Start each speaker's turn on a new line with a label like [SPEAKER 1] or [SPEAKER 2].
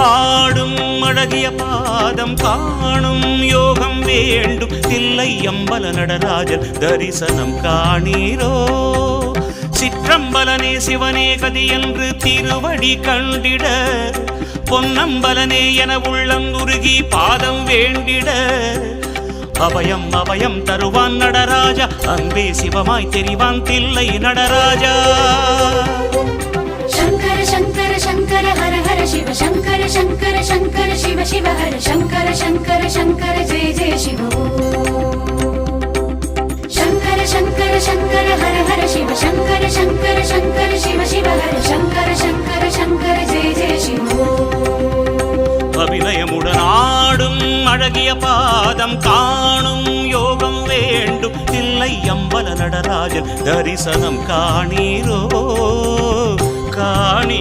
[SPEAKER 1] ஆடும் அழகிய பாதம் காணும் யோகம் வேண்டும் தில்லை அம்பல நடராஜர் தரிசனம் காணீரோ சிற்றம்பலனே சிவனே கதி என்று திருவடி கண்டிட பொன்னம்பலனே என உள்ளம் உருகி பாதம் வேண்டிட அபயம் அபயம் தருவான் நடராஜா அன்பே சிவமாய் தெரிவான் தில்லை நடராஜா
[SPEAKER 2] शंकर शंकर शंकर हर हर शिव शंकर शंकर शंकर शिव शिव हर शंकर शंकर शंकर जय जय शिव शंकर शंकर शंकर हर हर शिव शंकर शंकर शंकर शिव शिव हर शंकर शंकर शंकर जय जय शिव
[SPEAKER 1] அபிநயமுடன் ஆடும் அழகிய பாதம் காணும் யோகம் வேண்டும் தில்லை அம்பல நடராஜன் தரிசனம் காணீரோ காணீ